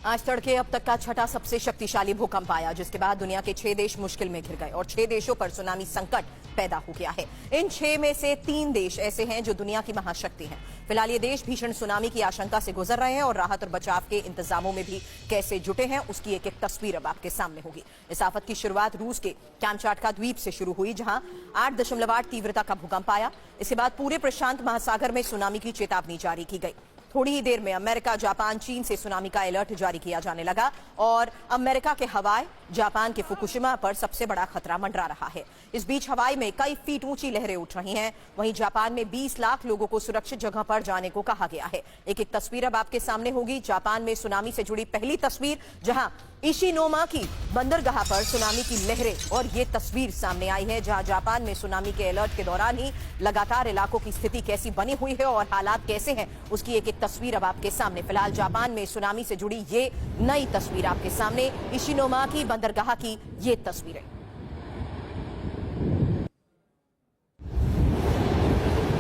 आज तड़के अब तक का छठा सबसे शक्तिशाली भूकंप आया, जिसके बाद दुनिया के 6 देश मुश्किल में घिर गए और 6 देशों पर सुनामी संकट पैदा हो गया है। इन 6 में से 3 देश ऐसे हैं जो दुनिया की महाशक्ति हैं। फिलहाल ये देश भीषण सुनामी की आशंका से गुजर रहे हैं और राहत और बचाव के इंतजामों में भी कैसे जुटे हैं, उसकी एक एक तस्वीर अब आपके सामने होगी। इस आफत की शुरुआत रूस के कैमचाटका द्वीप से शुरू हुई, जहां 8.8 तीव्रता का भूकंप आया। इसके बाद पूरे प्रशांत महासागर में सुनामी की चेतावनी जारी की गई। थोड़ी ही देर में अमेरिका, जापान, चीन से सुनामी का अलर्ट जारी किया जाने लगा और अमेरिका के हवाई जापान के फुकुशिमा पर सबसे बड़ा खतरा मंडरा रहा है। इस बीच हवाई में कई फीट ऊंची लहरें उठ रही हैं। वहीं जापान में 20 लाख लोगों को सुरक्षित जगह पर जाने को कहा गया है। एक एक तस्वीर अब आपके सामने होगी। जापान में सुनामी से जुड़ी पहली तस्वीर, जहां इशिनोमा की बंदरगाह पर सुनामी की लहरें, और ये तस्वीर सामने आई है जहां जापान में सुनामी के अलर्ट के दौरान ही लगातार इलाकों की स्थिति कैसी बनी हुई है और हालात कैसे हैं, उसकी एक एक तस्वीर अब आपके सामने। फिलहाल जापान में सुनामी से जुड़ी ये नई तस्वीर आपके सामने, इशिनोमा की बंदरगाह की ये तस्वीरें।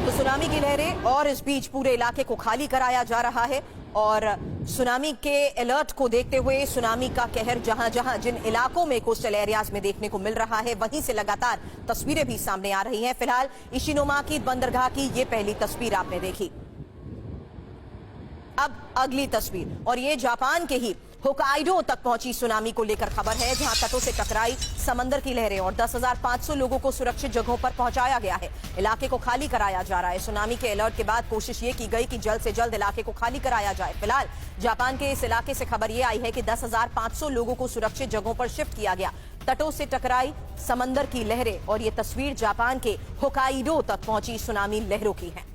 तो सुनामी की लहरें और इस बीच पूरे इलाके को खाली कराया जा रहा है और सुनामी के अलर्ट को देखते हुए सुनामी का कहर जहां जहां जिन इलाकों में कोस्टल एरियाज में देखने को मिल रहा है, वहीं से लगातार तस्वीरें भी सामने आ रही हैं। फिलहाल इशिनोमा की बंदरगाह की ये पहली तस्वीर आपने देखी। अब अगली तस्वीर, और ये जापान के ही होकाइडो तक पहुंची सुनामी को लेकर खबर है, जहां तटों से टकराई समंदर की लहरें और 10,500 लोगों को सुरक्षित जगहों पर पहुंचाया गया है। इलाके को खाली कराया जा रहा है। सुनामी के अलर्ट के बाद कोशिश ये की गई कि जल्द से जल्द इलाके को खाली कराया जाए। फिलहाल जापान के इस इलाके से खबर ये आई है कि 10,500 लोगों को सुरक्षित जगहों पर शिफ्ट किया गया। तटों से टकराई समंदर की लहरें और ये तस्वीर जापान के होकाइडो तक पहुंची सुनामी लहरों की है।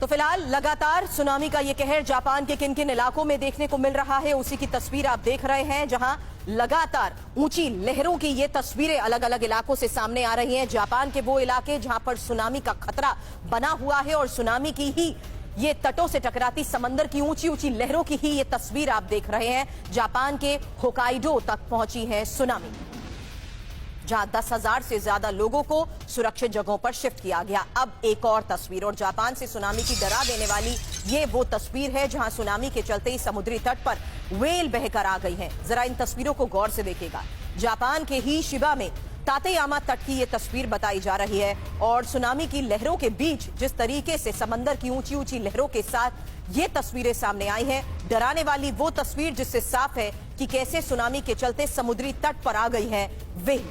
तो फिलहाल लगातार सुनामी का ये कहर जापान के किन किन इलाकों में देखने को मिल रहा है, उसी की तस्वीर आप देख रहे हैं, जहां लगातार ऊंची लहरों की ये तस्वीरें अलग अलग इलाकों से सामने आ रही हैं। जापान के वो इलाके जहां पर सुनामी का खतरा बना हुआ है और सुनामी की ही ये तटों से टकराती समंदर की ऊंची ऊंची लहरों की ही ये तस्वीर आप देख रहे हैं। जापान के होकाइडो तक पहुंची है सुनामी, जहां 10,000 से ज्यादा लोगों को सुरक्षित जगहों पर शिफ्ट किया गया। अब एक और तस्वीर, और जापान से सुनामी की डरा देने वाली ये वो तस्वीर है जहां सुनामी के चलते ही समुद्री तट पर व्हेल बहकर आ गई हैं। जरा इन तस्वीरों को गौर से देखिएगा। जापान के ही शिबा में तातेयामा तट की ये तस्वीर बताई जा रही है और सुनामी की लहरों के बीच जिस तरीके से समंदर की ऊंची ऊंची लहरों के साथ ये तस्वीरें सामने आई हैं, डराने वाली वो तस्वीर जिससे साफ है कि कैसे सुनामी के चलते समुद्री तट पर आ गई है व्हेल।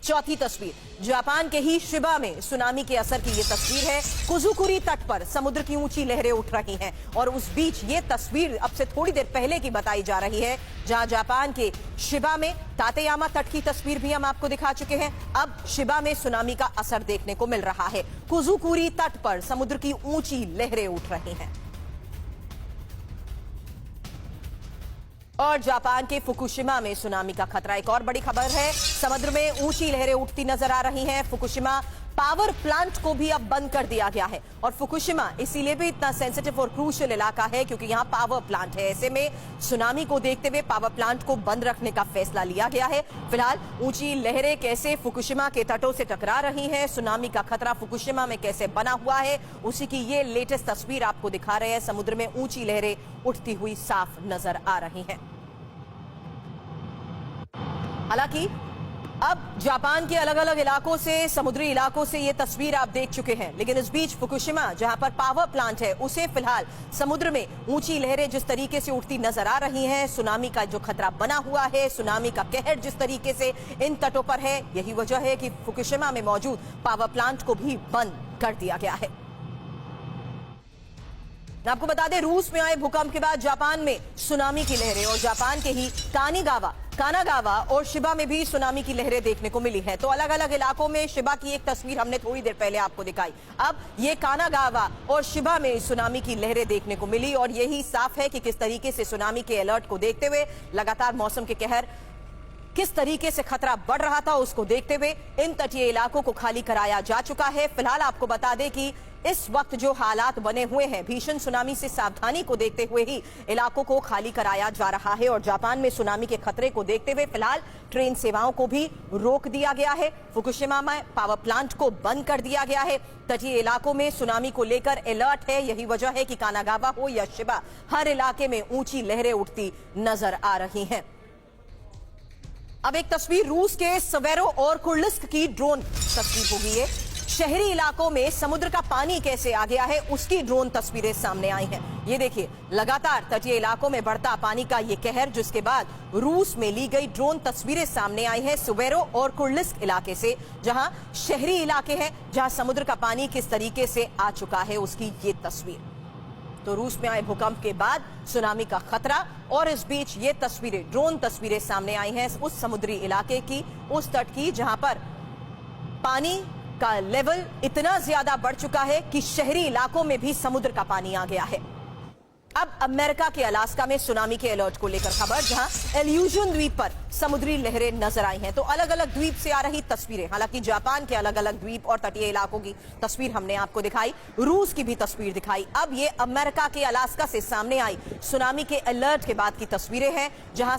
चौथी तस्वीर, जापान के ही शिबा में सुनामी के असर की ये तस्वीर है। कुजुकुरी तट पर समुद्र की ऊंची लहरें उठ रही हैं और उस बीच ये तस्वीर अब से थोड़ी देर पहले की बताई जा रही है, जहां जापान के शिबा में तातेयामा तट की तस्वीर भी हम आपको दिखा चुके हैं। अब शिबा में सुनामी का असर देखने को मिल रहा है। कुजुकुरी तट पर समुद्र की ऊंची लहरें उठ रही हैं और जापान के फुकुशिमा में सुनामी का खतरा। एक और बड़ी खबर है, समुद्र में ऊंची लहरें उठती नजर आ रही हैं। फुकुशिमा पावर प्लांट को भी अब बंद कर दिया गया है और फुकुशिमा इसीलिए भी इतना सेंसिटिव और क्रूशियल इलाका है क्योंकि यहाँ पावर प्लांट है। ऐसे में सुनामी को देखते हुए पावर प्लांट को बंद रखने का फैसला लिया गया है। फिलहाल ऊंची लहरें कैसे फुकुशिमा के तटों से टकरा रही हैं, सुनामी का खतरा फुकुशिमा में कैसे बना हुआ है, उसी की ये लेटेस्ट तस्वीर आपको दिखा रहे हैं। समुद्र में ऊंची लहरें उठती हुई साफ नजर आ रही हैं। हालांकि अब जापान के अलग अलग इलाकों से, समुद्री इलाकों से ये तस्वीर आप देख चुके हैं, लेकिन इस बीच फुकुशिमा जहां पर पावर प्लांट है, उसे फिलहाल समुद्र में ऊंची लहरें जिस तरीके से उठती नजर आ रही हैं, सुनामी का जो खतरा बना हुआ है, सुनामी का कहर जिस तरीके से इन तटों पर है, यही वजह है कि फुकुशिमा में मौजूद पावर प्लांट को भी बंद कर दिया गया है। आपको बता दें, रूस में आए भूकंप के बाद जापान में सुनामी की लहरें और जापान के ही कानागावा और शिबा में भी सुनामी की लहरें देखने को मिली है। तो अलग अलग इलाकों में शिबा की एक तस्वीर हमने थोड़ी देर पहले आपको दिखाई। अब ये कानागावा और शिबा में सुनामी की लहरें देखने को मिली और यही साफ है कि किस तरीके से सुनामी के अलर्ट को देखते हुए लगातार मौसम के कहर किस तरीके से खतरा बढ़ रहा था उसको देखते हुए इन तटीय इलाकों को खाली कराया जा चुका है। फिलहाल आपको बता दें कि इस वक्त जो हालात बने हुए हैं, भीषण सुनामी से सावधानी को देखते हुए ही इलाकों को खाली कराया जा रहा है और जापान में सुनामी के खतरे को देखते हुए फिलहाल ट्रेन सेवाओं को भी रोक दिया गया है। फुकुशिमा में पावर प्लांट को बंद कर दिया गया है। तटीय इलाकों में सुनामी को लेकर अलर्ट है। यही वजह है कि कानागावा हो या शिबा, हर इलाके में ऊंची लहरें उठती नजर आ रही हैं। अब एक तस्वीर रूस के सवेरो और कुर्लिस्क की ड्रोन तस्वीर होगी। ये शहरी इलाकों में समुद्र का पानी कैसे आ गया है उसकी ड्रोन तस्वीरें सामने आई हैं। ये देखिए, लगातार तटीय इलाकों में बढ़ता पानी का ये कहर, जिसके बाद रूस में ली गई ड्रोन तस्वीरें सामने आई हैं सवेरो और कुर्लिस्क इलाके से, जहां शहरी इलाके हैं, जहां समुद्र का पानी किस तरीके से आ चुका है उसकी ये तस्वीर। तो रूस में आए भूकंप के बाद सुनामी का खतरा और इस बीच ये तस्वीरें, ड्रोन तस्वीरें सामने आई हैं उस समुद्री इलाके की, उस तट की, जहां पर पानी का लेवल इतना ज्यादा बढ़ चुका है कि शहरी इलाकों में भी समुद्र का पानी आ गया है। अब अमेरिका के अलास्का में सुनामी के अलर्ट को लेकर खबर, जहां एल्यूजन द्वीप पर समुद्री लहरें नजर आई हैं। तो अलग अलग द्वीप से आ रही तस्वीरें, हालांकि जापान के अलग अलग द्वीप और तटीय इलाकों की तस्वीर हमने आपको दिखाई, रूस की भी तस्वीर दिखाई। अब ये अमेरिका के अलास्का से सामने आई सुनामी के अलर्ट के बाद की तस्वीरें हैं, जहां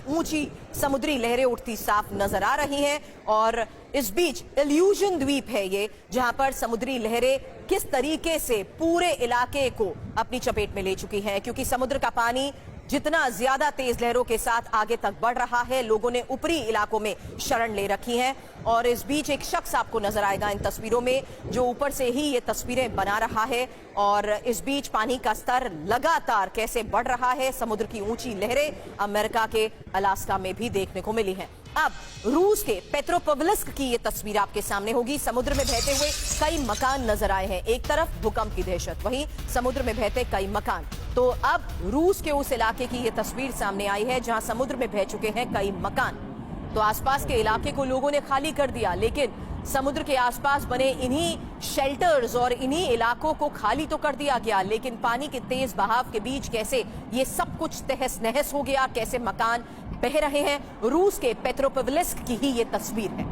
ऊंची समुद्री लहरें उठती साफ नजर आ रही हैं। और इस बीच एल्यूजन द्वीप है ये, जहां पर समुद्री लहरें किस तरीके से पूरे इलाके को अपनी चपेट में ले चुकी हैं, क्योंकि समुद्र का पानी जितना ज्यादा तेज लहरों के साथ आगे तक बढ़ रहा है, लोगों ने ऊपरी इलाकों में शरण ले रखी है। और इस बीच एक शख्स आपको नजर आएगा इन तस्वीरों में, जो ऊपर से ही ये तस्वीरें बना रहा है। और इस बीच पानी का स्तर लगातार कैसे बढ़ रहा है, समुद्र की ऊंची लहरें अमेरिका के अलास्का में भी देखने को मिली हैं। अब रूस के पेट्रोपोव्लिस्क की ये तस्वीर आपके सामने होगी। समुद्र में बहते हुए कई मकान नजर आए हैं। एक तरफ भूकंप की दहशत, वहीं समुद्र में बहते कई मकान। तो अब रूस के उस इलाके की ये तस्वीर सामने आई है जहां समुद्र में बह चुके हैं कई मकान। तो आसपास के इलाके को लोगों ने खाली कर दिया, लेकिन समुद्र के आसपास बने इन्हीं शेल्टर्स और इन्हीं इलाकों को खाली तो कर दिया गया, लेकिन पानी के तेज बहाव के बीच कैसे ये सब कुछ तहस नहस हो गया, कैसे मकान बह रहे हैं। रूस के पेट्रोपोव्लिस्क की ही ये तस्वीर है।